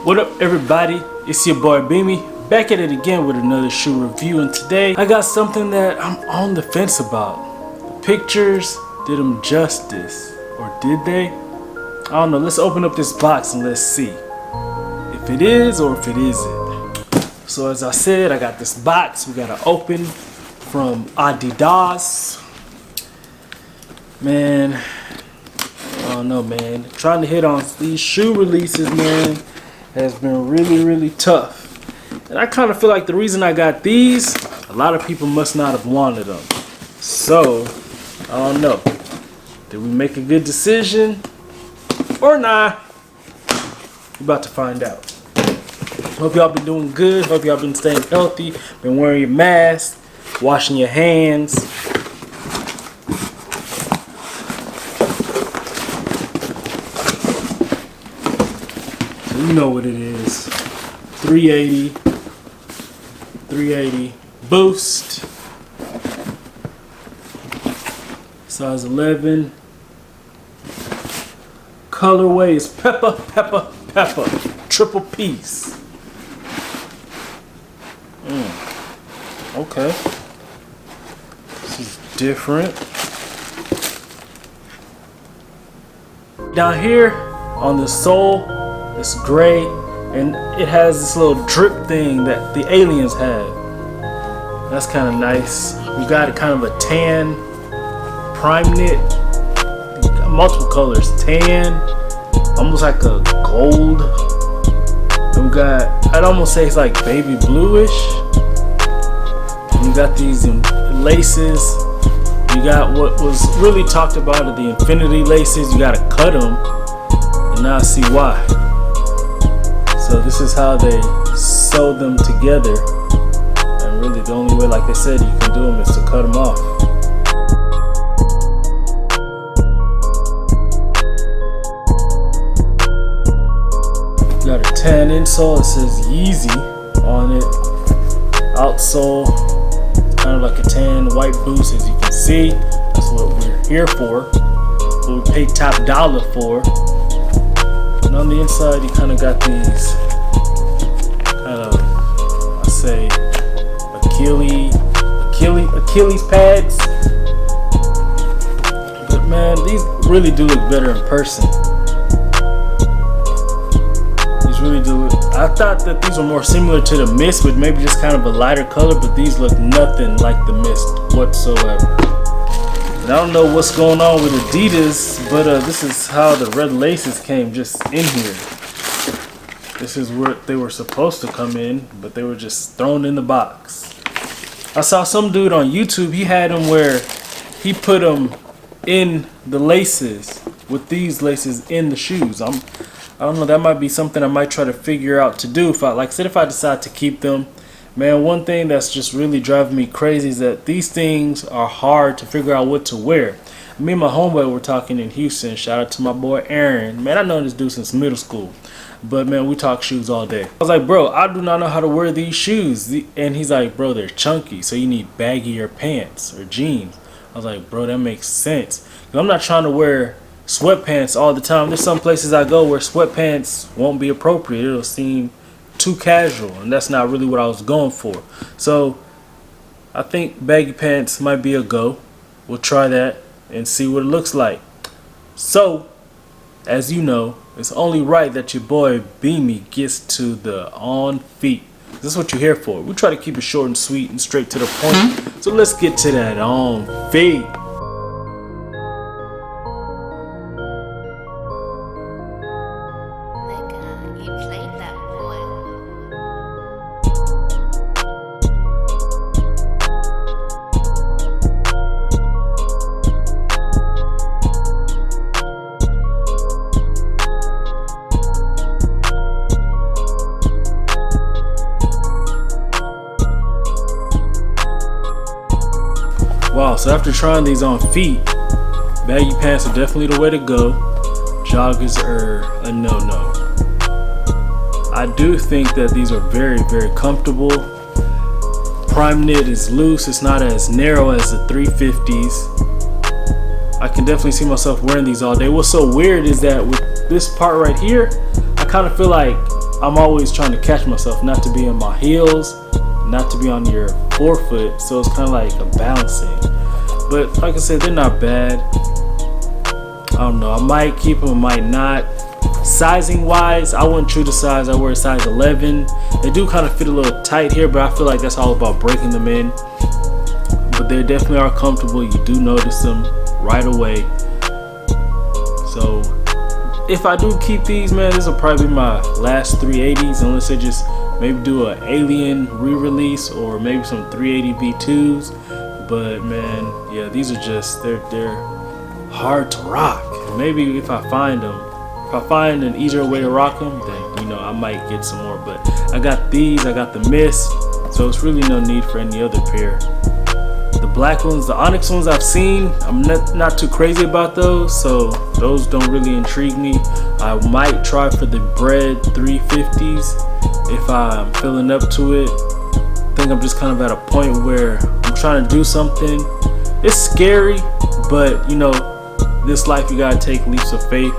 What up everybody, it's your boy Beamy, back at it again with another shoe review, and today I got something that I'm on the fence about. The pictures did them justice, or did they? I don't know, let's open up this box and let's see if it is or if it isn't. So as I said, I got this box we gotta open from Adidas. Man, I don't know, man. Trying to hit on these shoe releases, man, has been really tough. And I kind of feel like the reason I got these, a lot of people must not have wanted them. So, I don't know. Did we make a good decision or not? We're about to find out. Hope y'all been doing good. Hope y'all been staying healthy. Been wearing your mask, washing your hands. You know what it is. 380 Boost, size 11. Colorway is pepper, triple piece. Okay, this is different. Down here on the sole, it's gray, and it has this little drip thing that the aliens have. That's kind of nice. We got a kind of a tan prime knit, multiple colors, tan, almost like a gold. And we got, I'd almost say it's like baby bluish. And we got these laces. You got what was really talked about are the infinity laces. You gotta cut them, and now I see why. So this is how they sew them together, and really the only way, like they said, you can do them is to cut them off. You got a tan insole, it says Yeezy on it. Outsole, kind of like a tan white boost, as you can see. That's what we're here for, what we paid top dollar for. And on the inside, you kind of got these kind of, I say, Achilles pads. But man, these really do look better in person. These really do. I thought that these were more similar to the Mist, with maybe just kind of a lighter color, but these look nothing like the Mist whatsoever. And I don't know what's going on with Adidas, but this is how the red laces came, just in here. This is where they were supposed to come in, but they were just thrown in the box. I saw some dude on YouTube, he had them where he put them in the laces, with these laces in the shoes. I don't know, that might be something I might try to figure out to do. If I decide to keep them. Man, one thing that's just really driving me crazy is that these things are hard to figure out what to wear. Me and my homeboy were talking in Houston. Shout out to my boy Aaron. Man, I've known this dude since middle school. But man, we talk shoes all day. I was like, bro, I do not know how to wear these shoes. And he's like, bro, they're chunky, so you need baggier pants or jeans. I was like, bro, that makes sense. I'm not trying to wear sweatpants all the time. There's some places I go where sweatpants won't be appropriate. It'll seem too casual, and that's not really what I was going for. So I think baggy pants might be a go. We'll try that and see what it looks like. So as you know, it's only right that your boy Beamy gets to the on feet. This is what you're here for. We try to keep it short and sweet and straight to the point. So let's get to that on feet. Wow, so after trying these on feet, baggy pants are definitely the way to go. Joggers are a no-no. I do think that these are very comfortable. Prime knit is loose, it's not as narrow as the 350s. I can definitely see myself wearing these all day. What's so weird is that with this part right here, I kind of feel like I'm always trying to catch myself not to be in my heels, not to be on your forefoot, so it's kind of like a balancing. But like I said, they're not bad. I don't know, I might keep them, might not. Sizing wise, I wouldn't true to size. I wear a size 11. They do kind of fit a little tight here, but I feel like that's all about breaking them in. But they definitely are comfortable. You do notice them right away. So if I do keep these, man, this will probably be my last 380s, unless they just maybe do an Alien re-release or maybe some 380 V2s. But man, yeah, these are just they're hard to rock. Maybe if I find them, if I find an easier way to rock them, then I might get some more. But I got these, I got the Mist, so it's really no need for any other pair. The black ones, the Onyx ones I've seen, I'm not too crazy about those, so those don't really intrigue me. I might try for the Bread 350s if I'm feeling up to it. I think I'm just kind of at a point where I'm trying to do something. It's scary, but this life you gotta take leaps of faith.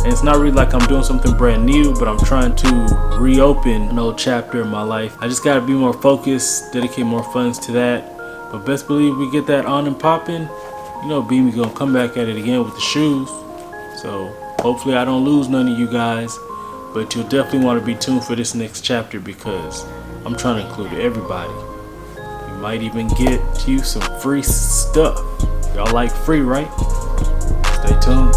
And it's not really like I'm doing something brand new, but I'm trying to reopen an old chapter in my life. I just gotta be more focused, dedicate more funds to that. But best believe we get that on and popping, Beamy gonna come back at it again with the shoes. So hopefully I don't lose none of you guys, but you'll definitely want to be tuned for this next chapter because I'm trying to include everybody. You might even get you some free stuff. Y'all like free, right? Stay tuned.